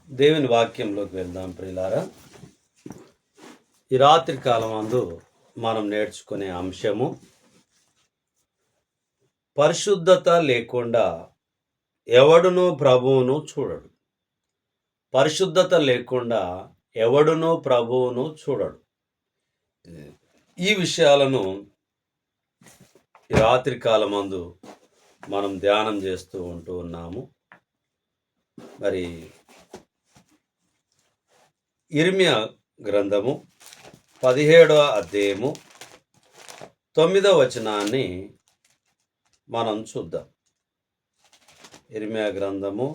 దేవుని వాక్యంలోకి వెళ్దాం ప్రియులారా. ఈ రాత్రి కాలమందు మనం నేర్చుకునే అంశము, పరిశుద్ధత లేకుండా ఎవడునూ ప్రభువును చూడడు. పరిశుద్ధత లేకుండా ఎవడునూ ప్రభువును చూడడు. ఈ విషయాలను ఈ రాత్రి కాలమందు మనం ధ్యానం చేస్తూ ఉన్నాము. మరి ఇర్మియా గ్రంథము 17వ అధ్యాయము 9వ వచనాన్ని మనం చూద్దాం. ఇర్మియా గ్రంథము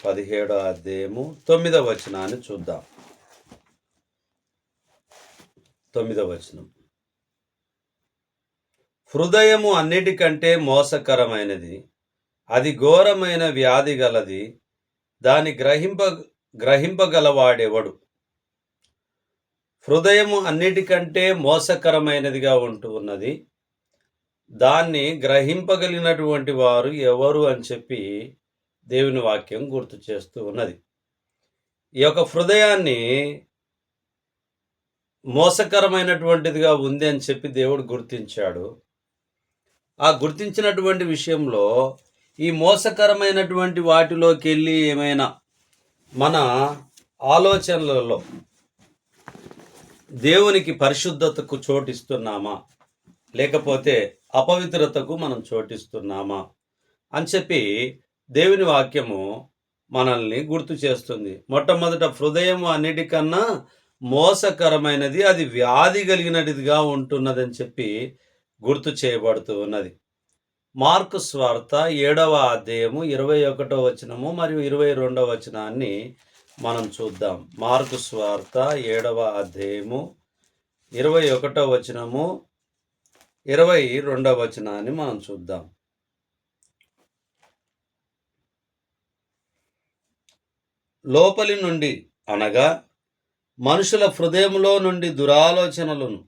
17వ అధ్యాయము 9వ వచనాన్ని చూద్దాం. 9వ వచనం. హృదయము అన్నిటికంటే మోసకరమైనది, అది ఘోరమైన వ్యాధి గలది, దాని గ్రహింపగలవాడెవడు? హృదయము అన్నిటికంటే మోసకరమైనదిగా ఉన్నది, దాన్ని గ్రహింపగలిగినటువంటి వారు ఎవరు అని చెప్పి దేవుని వాక్యం గుర్తు చేస్తూ ఉన్నది. ఈ యొక్క హృదయాన్ని మోసకరమైనటువంటిదిగా ఉంది అని చెప్పి దేవుడు గుర్తించాడు. ఆ గుర్తించినటువంటి విషయంలో ఈ మోసకరమైనటువంటి వాటిలోకి వెళ్ళి ఏమైనా మన ఆలోచనలలో దేవునికి పరిశుద్ధతకు చోటిస్తున్నామా, లేకపోతే అపవిత్రతకు మనం చోటిస్తున్నామా అని చెప్పి దేవుని వాక్యము మనల్ని గుర్తు చేస్తుంది. మొట్టమొదట హృదయం అన్నిటికన్నా మోసకరమైనది, అది వ్యాధి కలిగినదిగా ఉంటున్నదని చెప్పి గుర్తు చేయబడుతూ ఉన్నది. మార్కు స్వార్త 7వ అధ్యాయము 21వ వచనము మరియు 22వ వచనాన్ని మనం చూద్దాం. మార్కు స్వార్త 7వ అధ్యాయము 21వ వచనము 22వ వచనాన్ని మనం చూద్దాం. లోపలి నుండి అనగా మనుషుల హృదయములో నుండి దురాలోచనలను,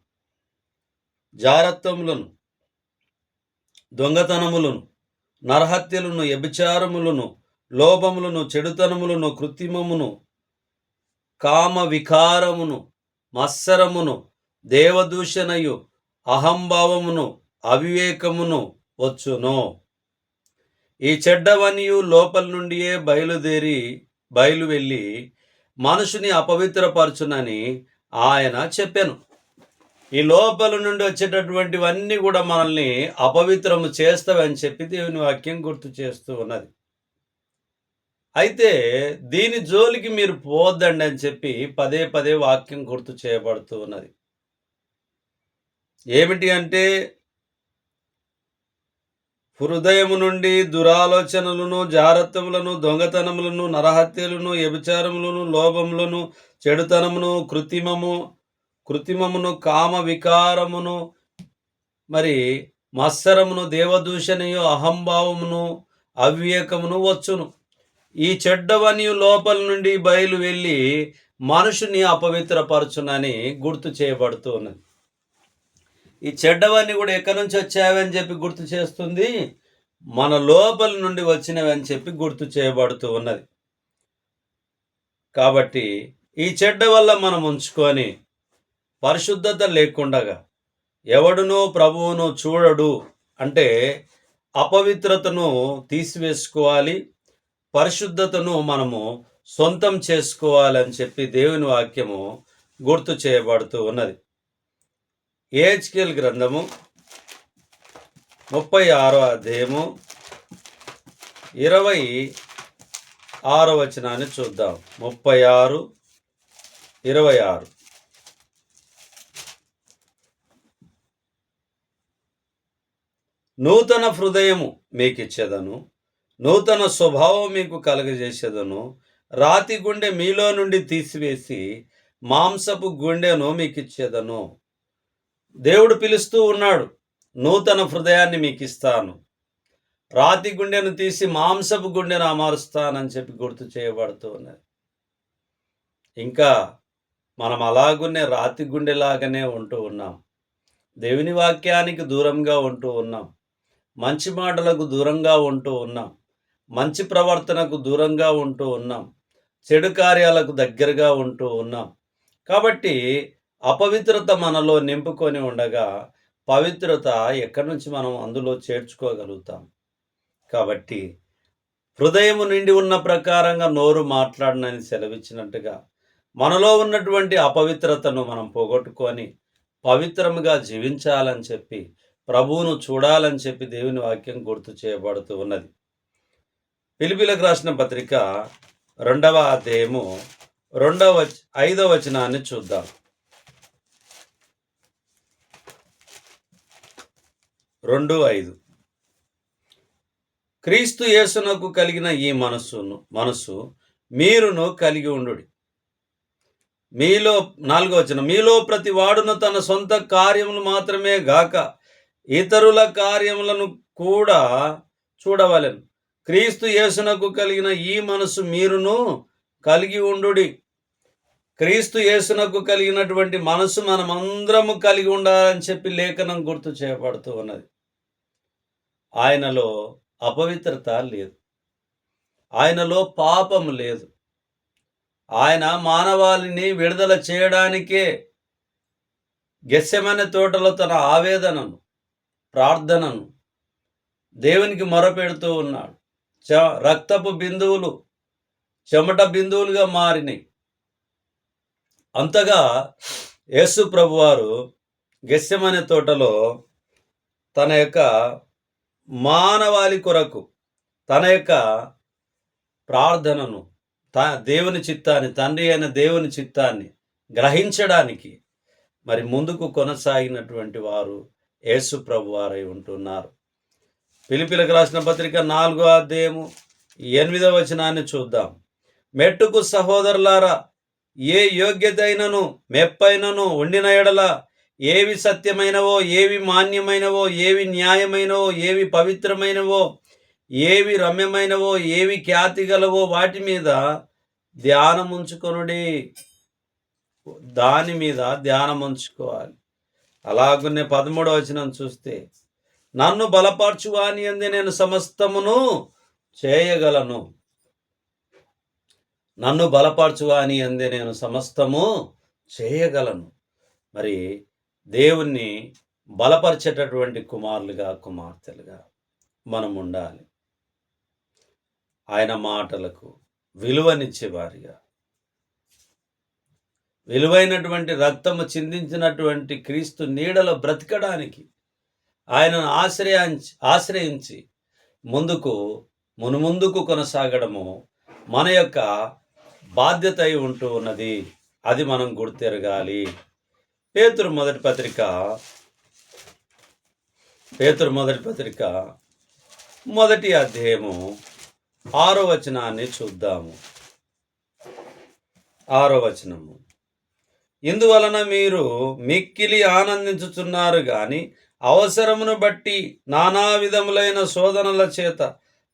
జారత్వములను, దొంగతనములను, నరహత్యలను, వ్యభిచారములను, లోభములను, చెడుతనములను, కృత్రిమమును, కామ వికారమును, మత్సరమును, దేవదూషణయు, అహంభావమును, అవివేకమును వచ్చును. ఈ చెడ్డవనియు లోపల నుండియే బయలు వెళ్ళి మనుషుని అపవిత్రపరచునని ఆయన చెప్పాను. ఈ లోపల నుండి వచ్చేటటువంటివన్నీ కూడా మనల్ని అపవిత్రము చేస్తావని చెప్పి దేవుని వాక్యం గుర్తు చేస్తూ ఉన్నది. అయితే దీని జోలికి మీరు పోవద్దండి అని చెప్పి పదే పదే వాక్యం గుర్తు చేయబడుతూ ఉన్నది. ఏమిటి అంటే, హృదయము నుండి దురాలోచనలను, జారత్వములను, దొంగతనములను, నరహత్యలను, వ్యభిచారములను, లోభములను, చెడుతనమును, కృత్రిమమును, కామ వికారమును, మరి మత్సరమును, దేవదూషణయు, అహంభావమును, అవివేకమును వచ్చును. ఈ చెడ్డవని లోపల నుండి బయలు వెళ్ళి మనుషుని అపవిత్రపరచునని గుర్తు చేయబడుతూ ఉన్నది. ఈ చెడ్డవన్నీ కూడా ఎక్కడి నుంచి వచ్చావని చెప్పి గుర్తు చేస్తుంది, మన లోపల నుండి వచ్చినవి అని చెప్పి గుర్తు చేయబడుతూ ఉన్నది. కాబట్టి ఈ చెడ్డ వల్ల మనం ఉంచుకొని పరిశుద్ధత లేకుండగా ఎవడునో ప్రభువును చూడడు అంటే అపవిత్రతను తీసివేసుకోవాలి, పరిశుద్ధతను మనము సొంతం చేసుకోవాలని చెప్పి దేవుని వాక్యము గుర్తు చేయబడుతూ ఉన్నది. యెహెజ్కేలు గ్రంథము 36వ అధ్యాయము 26వ వచనాన్ని చూద్దాం. 36:26. నూతన హృదయము మీకిచ్చేదను, నూతన స్వభావం మీకు కలుగజేసేదను, రాతి గుండె మీలో నుండి తీసివేసి మాంసపు గుండెను మీకిచ్చేదను. దేవుడు పిలుస్తూ ఉన్నాడు, నూతన హృదయాన్ని మీకు ఇస్తాను, రాతి గుండెను తీసి మాంసపు గుండెను అమరుస్తానని చెప్పి గుర్తు చేయబడుతూ ఉన్నది. ఇంకా మనం అలాగునే రాతి గుండెలాగానే ఉంటూ ఉన్నాం, దేవుని వాక్యానికి దూరంగా ఉంటూ ఉన్నాం, మంచి మాటలకు దూరంగా ఉంటూ ఉన్నాం, మంచి ప్రవర్తనకు దూరంగా ఉంటూ ఉన్నాం, చెడు కార్యాలకు దగ్గరగా ఉంటూ ఉన్నాం. కాబట్టి అపవిత్రత మనలో నింపుకొని ఉండగా పవిత్రత ఎక్కడి నుంచి మనం అందులో చేర్చుకోగలుగుతాం? కాబట్టి హృదయము నిండి ఉన్న ప్రకారంగా నోరు మాట్లాడనని సెలవిచ్చినట్టుగా మనలో ఉన్నటువంటి అపవిత్రతను మనం పోగొట్టుకొని పవిత్రముగా జీవించాలని చెప్పి ప్రభువును చూడాలని చెప్పి దేవుని వాక్యం గుర్తు చేయబడుతూ ఉన్నది. ఫిలిప్పీలకు రాసిన పత్రిక 2వ అధ్యాయము 5వ వచనాన్ని చూద్దాం. 2:5 క్రీస్తు యేసునకు కలిగిన ఈ మనస్సు మీరును కలిగి ఉండుడి. మీలో 4వ వచనం, మీలో ప్రతి వాడును తన సొంత కార్యములు మాత్రమే గాక ఇతరుల కార్యములను కూడా చూడవలెను. క్రీస్తు యేసునకు కలిగిన ఈ మనసు మీరును కలిగి ఉండుడి. క్రీస్తు యేసునకు కలిగినటువంటి మనసు మనమందరము కలిగి ఉండాలని చెప్పి లేఖనం గుర్తు చేయబడుతూ ఉన్నది. ఆయనలో అపవిత్రత లేదు, ఆయనలో పాపం లేదు. ఆయన మానవాళిని విడుదల చేయడానికే గెత్సెమనే తోటలో తన ఆవేదనను, ప్రార్థనను దేవునికి మొరపెడుతూ ఉన్నాడు. రక్తపు బిందువులు చెమట బిందువులుగా మారినాయి. అంతగా యేసు ప్రభువారు గెత్సెమనే తోటలో తన యొక్క మానవాళి కొరకు తన యొక్క ప్రార్థనను, దేవుని చిత్తాన్ని, తండ్రి అయిన దేవుని చిత్తాన్ని గ్రహించడానికి మరి ముందుకు కొనసాగినటువంటి వారు యేసు ప్రభువారై ఉంటున్నారు. ఫిలిప్పీలకు రాసిన పత్రిక 4వ అధ్యాయము 8వ వచనాన్ని చూద్దాం. మెట్టుకు సహోదరులారా, ఏ యోగ్యత అయినను మెప్పైనను ఉండిన ఎడల, ఏవి సత్యమైనవో, ఏవి మాన్యమైనవో, ఏవి న్యాయమైనవో, ఏవి పవిత్రమైనవో, ఏవి రమ్యమైనవో, ఏవి ఖ్యాతి గలవో వాటి మీద ధ్యానముంచుకొనుడి. దాని మీద ధ్యానముంచుకోవాలి. అలాగునే 13వ వచనం చూస్తే, నన్ను బలపరచు వాని యందే నేను సమస్తమును చేయగలను. నన్ను బలపరచు వాని యందే నేను సమస్తము చేయగలను. మరి దేవుణ్ణి బలపరిచేటటువంటి కుమారులుగా, కుమార్తెలుగా మనం ఉండాలి. ఆయన మాటలకు విలువనిచ్చేవారిగా, విలువైనటువంటి రక్తము చిందించినటువంటి క్రీస్తు నీడలో బ్రతకడానికి ఆయనను ఆశ్రయించి మునుముందుకు కొనసాగడము మన యొక్క బాధ్యత అయి ఉంటూ ఉన్నది. అది మనం గుర్తెరగాలి. పేతురు మొదటి పత్రిక 1వ అధ్యాయము 6వ వచనాన్ని చూద్దాము. 6వ వచనము, ఇందువలన మీరు మిక్కిలి ఆనందించుచున్నారు గాని అవసరమును బట్టి నానా విధములైన శోధనల చేత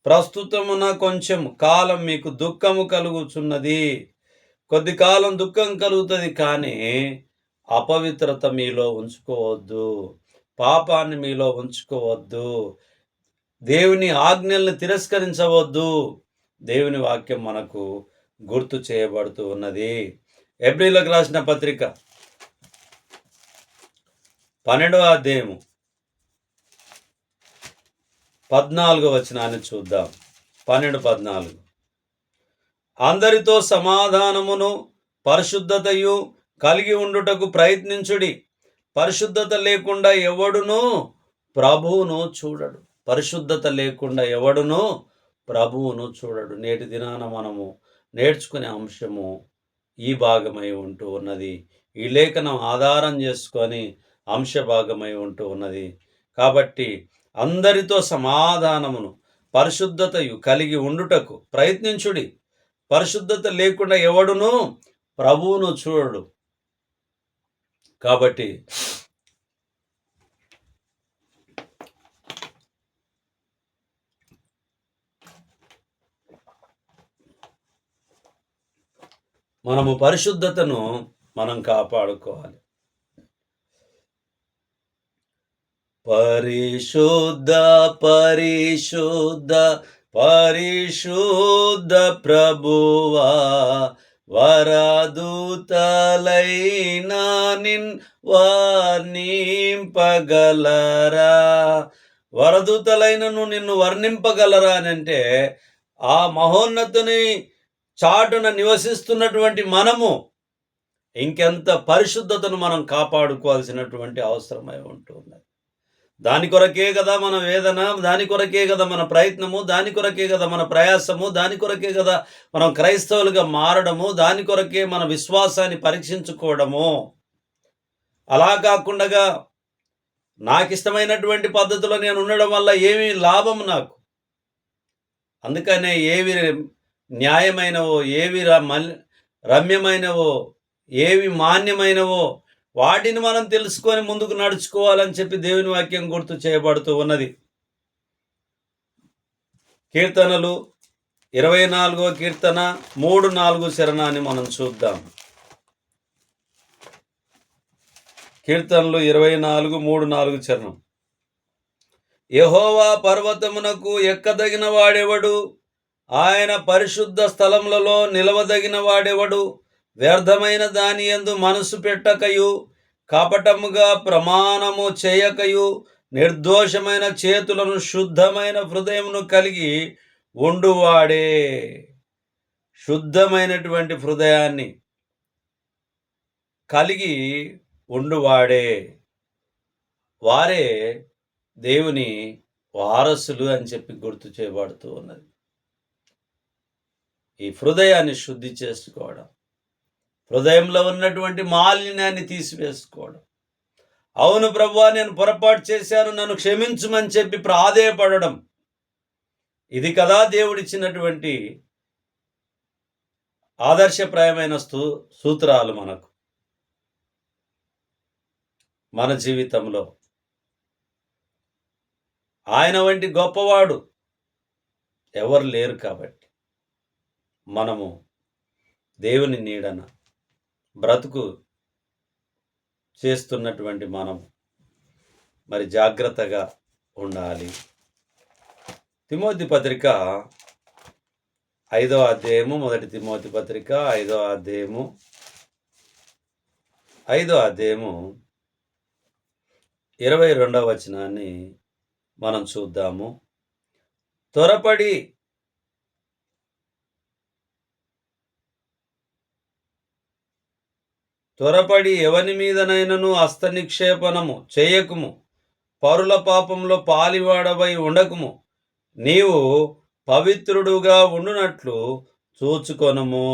ప్రస్తుతమున కొంచెం కాలం మీకు దుఃఖము కలుగుచున్నది. కొద్ది కాలం దుఃఖం కలుగుతుంది, కానీ అపవిత్రత మీలో ఉంచుకోవద్దు, పాపాన్ని మీలో ఉంచుకోవద్దు, దేవుని ఆజ్ఞల్ని తిరస్కరించవద్దు. దేవుని వాక్యం మనకు గుర్తు చేయబడుతూ ఉన్నది. హెబ్రీయులకు రాసిన పత్రిక 12వ అధ్యాయము 14వ వచనాన్ని చూద్దాం. 12-14, అందరితో సమాధానమును పరిశుద్ధతయు కలిగి ఉండుటకు ప్రయత్నించుడి. పరిశుద్ధత లేకుండా ఎవడును ప్రభువును చూడడు. పరిశుద్ధత లేకుండా ఎవడును ప్రభువును చూడడు. నేటి దినాన మనము నేర్చుకునే అంశము ఈ భాగమై ఉంటూ ఉన్నది. ఈ లేఖనం ఆధారం చేసుకొని అంశ భాగమై ఉంటూ ఉన్నది. కాబట్టి అందరితో సమాధానమును పరిశుద్ధతయు కలిగి ఉండుటకు ప్రయత్నించుడి. పరిశుద్ధత లేకుండా ఎవడును ప్రభువును చూడడు. కాబట్టి మనము పరిశుద్ధతను మనం కాపాడుకోవాలి. పరిశుద్ధ పరిశుద్ధ పరిశుద్ధ ప్రభువా వరదూతలైనా నిన్ వర్ణింపగలరా. వరదూతలైనను నిన్ను వర్ణింపగలరా అని అంటే, ఆ మహోన్నతుని చాటున నివసిస్తున్నటువంటి మనము ఇంకెంత పరిశుద్ధతను మనం కాపాడుకోవాల్సినటువంటి అవసరమై ఉంటుంది. దాని కొరకే కదా మన వేదన, దాని కొరకే కదా మన ప్రయత్నము, దాని కొరకే కదా మన ప్రయాసము, దాని కొరకే కదా మనం క్రైస్తవులుగా మారడము, దాని కొరకే మన విశ్వాసాన్ని పరీక్షించుకోవడము. అలా కాకుండా నాకిష్టమైనటువంటి పద్ధతిలో నేను ఉండడం వల్ల ఏమి లాభం నాకు? అందుకనే ఏవి న్యాయమైనవో, ఏవి రమ్యమైనవో, ఏవి మాన్యమైనవో వాటిని మనం తెలుసుకొని ముందుకు నడుచుకోవాలని చెప్పి దేవుని వాక్యం గుర్తు చేయబడుతూ ఉన్నది. కీర్తనలు 24వ కీర్తన 3-4 చరణాన్ని మనం చూద్దాం. కీర్తనలు 24:3-4 చరణం. యెహోవా పర్వతమునకు ఎక్కదగిన వాడెవడు? ఆయన పరిశుద్ధ స్థలములలో నిలవదగిన వాడెవడు? వ్యర్థమైన దాని యందు మనసు పెట్టకయు, కపటముగా ప్రమాణము చేయకయు, నిర్దోషమైన చేతులను శుద్ధమైన హృదయమును కలిగి ఉండువాడే. శుద్ధమైనటువంటి హృదయాన్ని కలిగి ఉండువాడే, వారే దేవుని వారసులు అని చెప్పి గుర్తు చేయబడుతూ ఉన్నది. ఈ హృదయాన్ని శుద్ధి చేసుకోవడం, హృదయంలో ఉన్నటువంటి మాలిన్యాన్ని తీసివేసుకోవడం. అవును ప్రభువా, నేను పొరపాటు చేశాను, నన్ను క్షమించుమని చెప్పి ప్రాధేయపడడం. ఇది కదా దేవుడిచ్చినటువంటి ఆదర్శప్రాయమైన సూత్రాలు మనకు మన జీవితంలో. ఆయన వంటి గొప్పవాడు ఎవరు లేరు కాబట్టి మనము దేవుని నీడన బ్రతుకు చేస్తున్నటువంటి మనము మరి జాగ్రత్తగా ఉండాలి. తిమోతి పత్రిక 5వ అధ్యాయము, మొదటి తిమోతి పత్రిక 5వ అధ్యాయము 22వ వచనాన్ని మనం చూద్దాము. త్వరపడి ఎవని మీదనైనను హస్తనిక్షేపణము చేయకుము, పరుల పాపంలో పాలివాడవై ఉండకుము, నీవు పవిత్రుడుగా ఉండునట్లు చూచుకొనుము.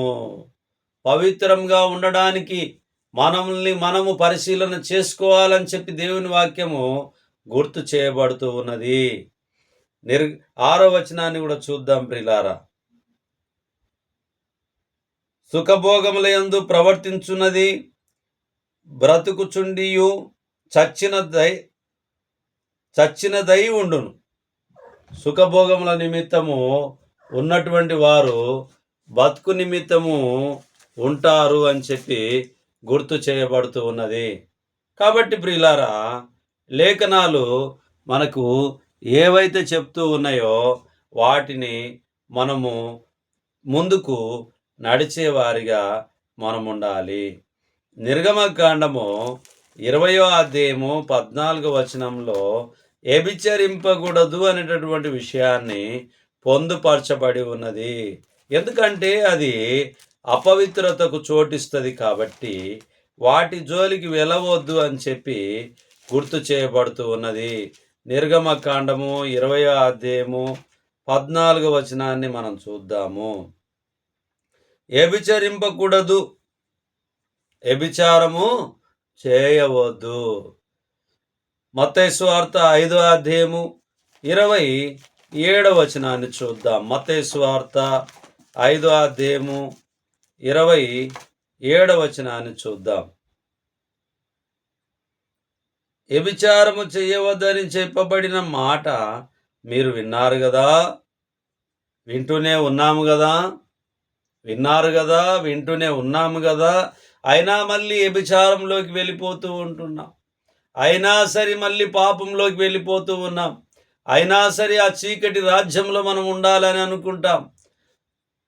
పవిత్రంగా ఉండడానికి మనము పరిశీలన చేసుకోవాలని చెప్పి దేవుని వాక్యము గుర్తు చేయబడుతూ ఉన్నది. 6వ వచనాన్ని కూడా చూద్దాం ప్రియులారా. సుఖభోగముల యందు ప్రవర్తించున్నది బ్రతుకుచుండియు చచ్చినదై ఉండును. సుఖభోగముల నిమిత్తము ఉన్నటువంటి వారు బతుకు నిమిత్తము ఉంటారు అని చెప్పి గుర్తు చేయబడుతూ ఉన్నది. కాబట్టి ప్రియులారా, లేఖనాలు మనకు ఏవైతే చెప్తూ ఉన్నాయో వాటిని మనము ముందుకు నడిచేవారిగా మనం ఉండాలి. నిర్గమకాండము 20వ అధ్యాయము 14వ వచనంలో వ్యభిచరింపకూడదు అనేటటువంటి విషయాన్ని పొందుపరచబడి ఉన్నది. ఎందుకంటే అది అపవిత్రతకు చోటిస్తుంది కాబట్టి వాటి జోలికి వెళ్ళవద్దు అని చెప్పి గుర్తు చేయబడుతూ ఉన్నది. నిర్గమకాండము 20వ అధ్యాయము 14వ వచనాన్ని మనం చూద్దాము. వ్యభిచరింపకూడదు, వ్యభిచారము చేయవద్దు. మత్తయి సువార్త 5వ అధ్యాయము 27వ వచనాన్ని చూద్దాం. మత్తయి సువార్త 5వ అధ్యాయము 27వ వచనాన్ని చూద్దాం. వ్యభిచారము చేయవద్దని చెప్పబడిన మాట మీరు విన్నారు కదా, వింటూనే ఉన్నాము కదా, అయినా మళ్ళీ వ్యభిచారంలోకి వెళ్ళిపోతూ ఉంటున్నాం. అయినా సరే మళ్ళీ పాపంలోకి వెళ్ళిపోతూ ఉన్నాం. అయినా సరే ఆ చీకటి రాజ్యంలో మనం ఉండాలని అనుకుంటాం.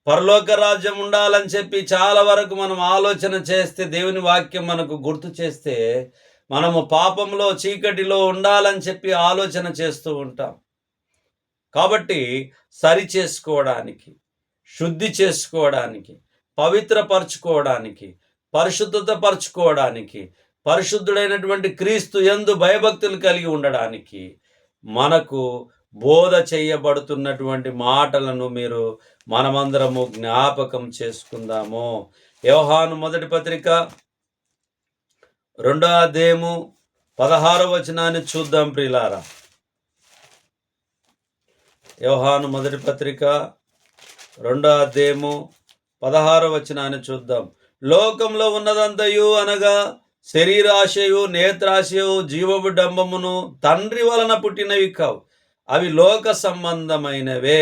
పరలోక రాజ్యం ఉండాలని చెప్పి చాలా వరకు మనం ఆలోచన చేస్తే, దేవుని వాక్యం మనకు గుర్తు చేస్తే, మనము పాపంలో చీకటిలో ఉండాలని చెప్పి ఆలోచన చేస్తూ ఉంటాం. కాబట్టి సరి చేసుకోవడానికి, శుద్ధి చేసుకోవడానికి, పవిత్రపరచుకోవడానికి, పరిశుద్ధత పరచుకోవడానికి, పరిశుద్ధుడైనటువంటి క్రీస్తు యందు భయభక్తులు కలిగి ఉండడానికి మనకు బోధ చేయబడుతున్నటువంటి మాటలను మనమందరము జ్ఞాపకం చేసుకుందాము. యోహాను మొదటి పత్రిక 2వ అధ్యాయము 16వ వచనాన్ని చూద్దాం ప్రియులారా. యోహాను మొదటి పత్రిక 2వ అధ్యాయము 16వ వచనాన్ని చూద్దాం. లోకంలో ఉన్నదంతయు అనగా శరీరాశయు, నేత్రాశయు, జీవపు డంబమును తండ్రి వలన పుట్టినవి కావు, అవి లోక సంబంధమైనవే.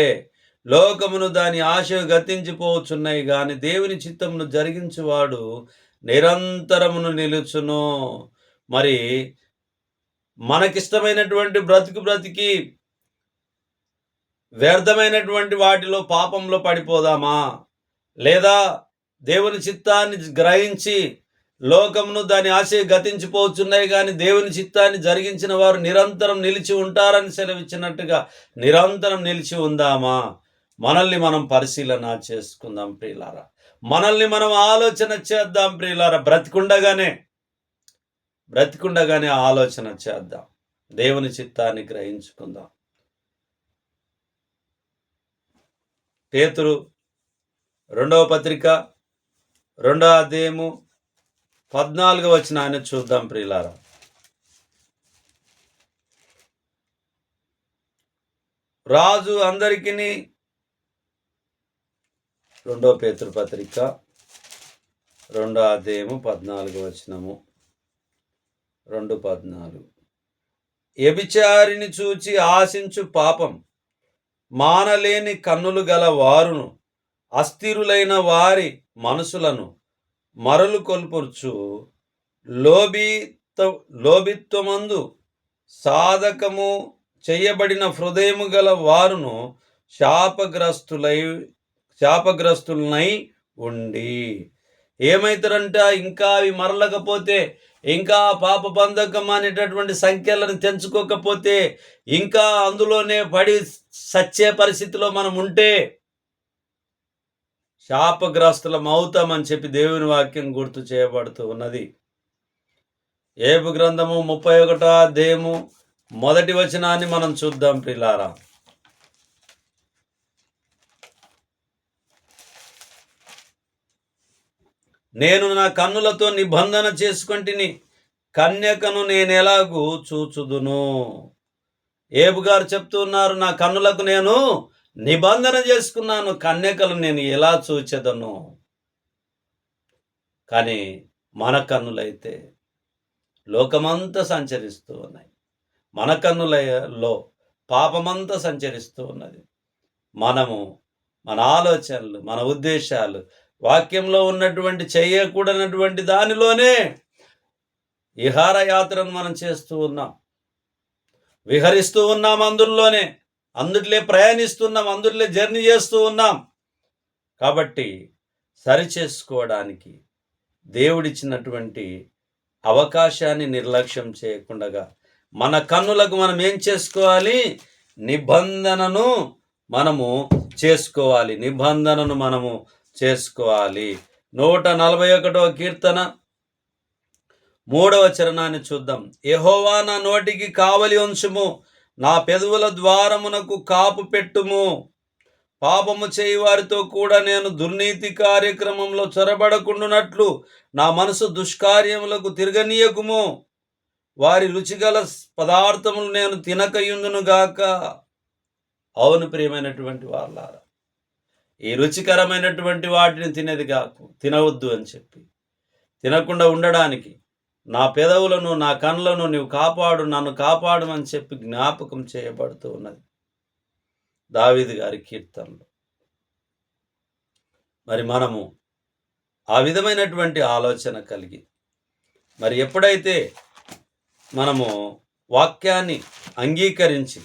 లోకమును దాని ఆశయు గతించిపోవచ్చున్నాయి, గాని దేవుని చిత్తమును జరిగించువాడు నిరంతరమును నిలుచును. మరి మనకిష్టమైనటువంటి బ్రతికి వ్యర్థమైనటువంటి వాటిలో పాపంలో పడిపోదామా? లేదా దేవుని చిత్తాన్ని గ్రహించి లోకమును దాని ఆశ గతించిపోతున్నాయి, కానీ దేవుని చిత్తాన్ని జరిగించిన వారు నిరంతరం నిలిచి ఉంటారని సెలవిచ్చినట్టుగా నిరంతరం నిలిచి ఉందామా? మనల్ని మనం పరిశీలన చేసుకుందాం ప్రియులారా. మనల్ని మనం ఆలోచన చేద్దాం ప్రియులారా. బ్రతికుండగానే ఆలోచన చేద్దాం. దేవుని చిత్తాన్ని గ్రహించుకుందాం. పేతురు 2వ పత్రిక 2వ అధ్యాయము 14వ వచనాన్ని చూద్దాం ప్రియులారా. రాజు అందరికీ 2వ పేతురు పత్రిక 2వ అధ్యాయము 14వ వచనము 2:14. వ్యభిచారిని చూచి ఆశించు పాపం మానలేని కన్నులు గల వారును అస్థిరులైన వారి మనసులను మరలు కొల్పుర్చు లోభిత్వమందు సాధకము చేయబడిన హృదయము గల వారును శాపగ్రస్తులనై ఉండి ఏమైతారంట, ఇంకా అవి మరలకపోతే, ఇంకా పాప బంధకం అనేటటువంటి సంఖ్యలను తెంచుకోకపోతే, ఇంకా అందులోనే పడి సచ్చే పరిస్థితిలో మనం ఉంటే శాపగ్రస్తులం అవుతామని చెప్పి దేవుని వాక్యం గుర్తు చేయబడుతూ ఉన్నది. యోబు గ్రంథము 31వ అధ్యాయము 1వ వచనాన్ని మనం చూద్దాం ప్రియులారా. నేను నా కన్నులతో నిబంధన చేసుకొంటిని, కన్యకను నేనెలాగూ చూచుదును. యోబు గారు చెప్తున్నారు, నా కన్నులకు నేను నిబంధన చేసుకున్నాను, కన్యకలు నేను ఎలా చూచెదను. కానీ మన కన్నులైతే లోకమంతా సంచరిస్తూ ఉన్నాయి. మన కన్నులలో పాపమంతా సంచరిస్తూ ఉన్నది. మనము మన ఆలోచనలు, మన ఉద్దేశాలు వాక్యంలో ఉన్నటువంటి చేయకూడనటువంటి దానిలోనే విహారయాత్రను మనం చేస్తూ ఉన్నాం, విహరిస్తూ ఉన్నాం. అందుట్లో ప్రయాణిస్తున్నాం, అందుట్లో జర్నీ చేస్తూ ఉన్నాం. కాబట్టి సరి చేసుకోవడానికి దేవుడిచ్చినటువంటి అవకాశాన్ని నిర్లక్ష్యం చేయకుండా మన కన్నులకు మనం ఏం చేసుకోవాలి? నిబంధనను మనము చేసుకోవాలి. 141వ కీర్తన 3వ చరణాన్ని చూద్దాం. యెహోవా నా నోటికి కావలి ఉంచుము, నా పెదవుల ద్వారమునకు కాపు పెట్టుము. పాపము చేయి వారితో కూడా నేను దుర్నీతి కార్యక్రమంలో చొరబడకుండునట్లు నా మనసు దుష్కార్యములకు తిరగనీయకుము. వారి రుచిగల పదార్థములు నేను తినకయుందునుగాక. అవును ప్రియమైనటువంటి వాళ్ళారా, ఈ రుచికరమైనటువంటి వాటిని తినవద్దు అని చెప్పి, తినకుండా ఉండడానికి నా పెదవులను, నా కన్నులను నీవు కాపాడు, నన్ను కాపాడమని చెప్పి జ్ఞాపకం చేయబడుతూ ఉన్నది దావీదు గారి కీర్తనలో. మరి మనము ఆ విధమైనటువంటి ఆలోచన కలిగి, మరి ఎప్పుడైతే మనము వాక్యాన్ని అంగీకరించి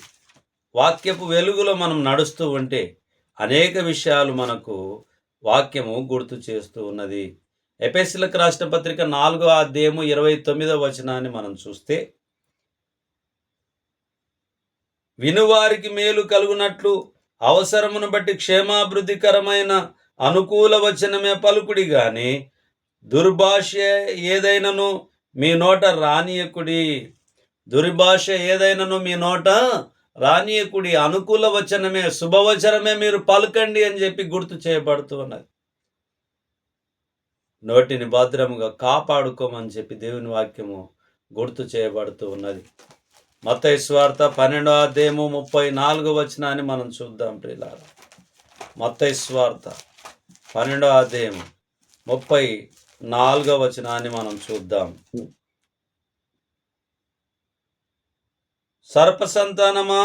వాక్యపు వెలుగులో మనం నడుస్తూ ఉంటే అనేక విషయాలు మనకు వాక్యము గుర్తు చేస్తూ ఉన్నది. ఎఫెసీయులకు రాసిన పత్రిక 4వ అధ్యాయము 29వ వచనాన్ని మనం చూస్తే, వినువారికి మేలు కలుగునట్లు అవసరమును బట్టి క్షేమాభివృద్ధికరమైన అనుకూల వచనమే పలుకుడి గాని దుర్భాష ఏదైనను మీ నోట రానియకుడి. దుర్భాష ఏదైనను మీ నోట రానియకుడి. అనుకూల వచనమే, శుభవచనమే మీరు పలుకండి అని చెప్పి గుర్తు చేయబడుతూ ఉన్నది. నోటిని భద్రముగా కాపాడుకోమని చెప్పి దేవుని వాక్యము గుర్తు చేయబడుతూ ఉన్నది. మత్తయి సువార్త 12వ అధ్యాయము 34వ వచనాన్ని మనం చూద్దాం ప్రియులారా. మత్తయి సువార్త 12వ అధ్యాయము 34వ వచనాన్ని మనం చూద్దాం. సర్ప సంతానమా,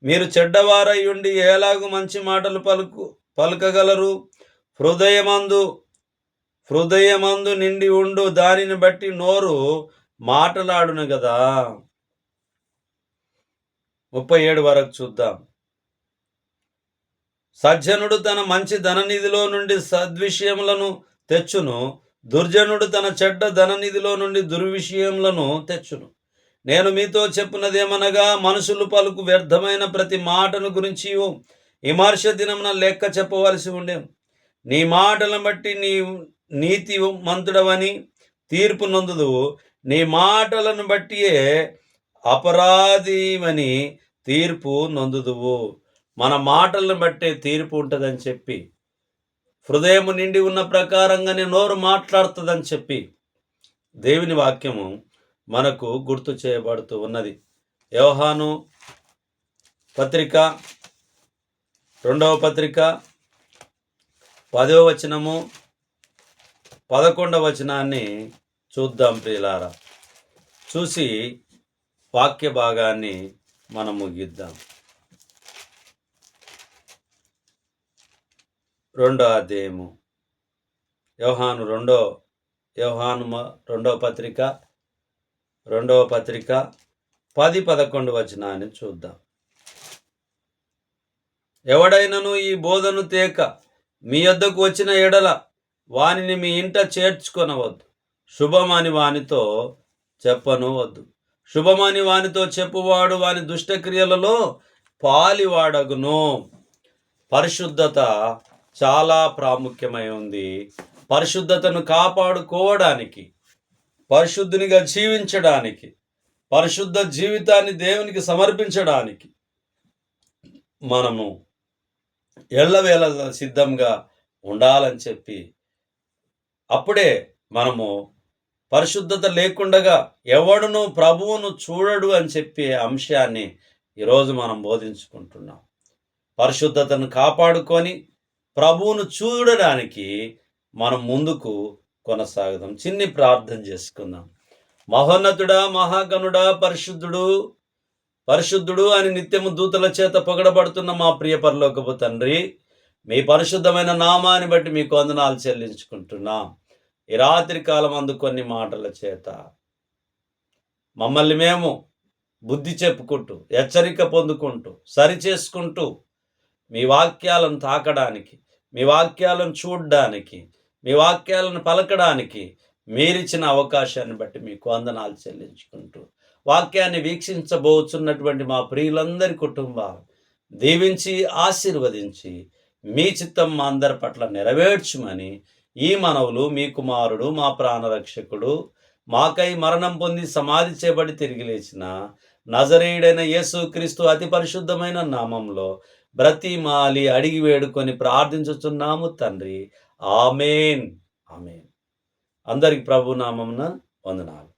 మీరు చెడ్డవారై ఉండి ఎలాగు మంచి మాటలు పలుకగలరు? హృదయమందు నిండి ఉండు దానిని బట్టి నోరు మాటలాడును కదా. 37 వరకు చూద్దాం. సజ్జనుడు తన మంచి ధననిధిలో నుండి సద్విషయములను తెచ్చును, దుర్జనుడు తన చెడ్డ ధననిధిలో నుండి దుర్విషయములను తెచ్చును. నేను మీతో చెప్పున్నదేమనగా, మనుషులు పలుకు వ్యర్థమైన ప్రతి మాటను గురించి విమర్శ దినమున లెక్క చెప్పవలసి ఉండేను. నీ మాటలను బట్టి నీ నీతిమంతుడవని తీర్పు నొందుదువు, నీ మాటలను బట్టియే అపరాధివని తీర్పు నొందుదువు. మన మాటలను బట్టే తీర్పు ఉంటుందని చెప్పి, హృదయం నిండి ఉన్న ప్రకారంగానే నోరు మాట్లాడుతుందని చెప్పి దేవుని వాక్యము మనకు గుర్తు చేయబడుతూ ఉన్నది. యోహాను పత్రిక 2వ పత్రిక 10వ వచనము 11వ వచనాన్ని చూద్దాం ప్రియులారా. చూసి వాక్య భాగాన్ని మనం ముగిద్దాం. 2వ అధ్యాయము యోహాను 2వ పత్రిక 10-11 వచనాన్ని చూద్దాం. ఎవడైనను ఈ బోధను తేక మీ యొద్దకు వచ్చిన ఎడల వానిని మీ ఇంట చేర్చుకొనవద్దు. శుభమని వానితో చెప్పనవద్దు. శుభమని వానితో చెప్పువాడు వాని దుష్టక్రియలలో పాలివాడగును. పరిశుద్ధత చాలా ప్రాముఖ్యమై ఉంది. పరిశుద్ధతను కాపాడుకోవడానికి, పరిశుద్ధునిగా జీవించడానికి, పరిశుద్ధ జీవితాన్ని దేవునికి సమర్పించడానికి మనము ఎల్లవేళ సిద్ధంగా ఉండాలని చెప్పి, అప్పుడే మనము పరిశుద్ధత లేకుండగా ఎవడును ప్రభువును చూడడు అని చెప్పే అంశాన్ని ఈరోజు మనం బోధించుకుంటున్నాం. పరిశుద్ధతను కాపాడుకొని ప్రభువును చూడడానికి మనం ముందుకు కొనసాగుదాం. చిన్ని ప్రార్థన చేసుకుందాం. మహోన్నతుడా, మహాగణుడా, పరిశుద్ధుడు అని నిత్యము దూతల చేత పొగడబడుతున్న మా ప్రియ పరలోకపు తండ్రి, మీ పరిశుద్ధమైన నామాన్ని బట్టి మీకు వందనాలు చెల్లించుకుంటున్నాం. ఈ రాత్రి కాలం అందు కొన్ని మాటల చేత మమ్మల్ని మేము బుద్ధి చెప్పుకుంటూ, హెచ్చరిక పొందుకుంటూ, సరిచేసుకుంటూ, మీ వాక్యాలను తాకడానికి, మీ వాక్యాలను చూడడానికి, మీ వాక్యాలను పలకడానికి మీరిచ్చిన అవకాశాన్ని బట్టి మీకు వందనాలు చెల్లించుకుంటూ, వాక్యాన్ని వీక్షించబోతున్నటువంటి మా ప్రియులందరి కుటుంబాలు దీవించి ఆశీర్వదించి మీ చిత్తం మా అందరి పట్ల నెరవేర్చుమని ఈ మనవులు మీ కుమారుడు, మా ప్రాణరక్షకుడు, మాకై మరణం పొంది సమాధి చేయబడి తిరిగి లేచిన నజరేయుడైన యేసుక్రీస్తు అతి పరిశుద్ధమైన నామంలో బ్రతిమాలి అడిగి వేడుకొని ప్రార్థించుచున్నాము తండ్రి. ఆమేన్. ఆమేన్. అందరికి ప్రభు నామమున వందనాలు.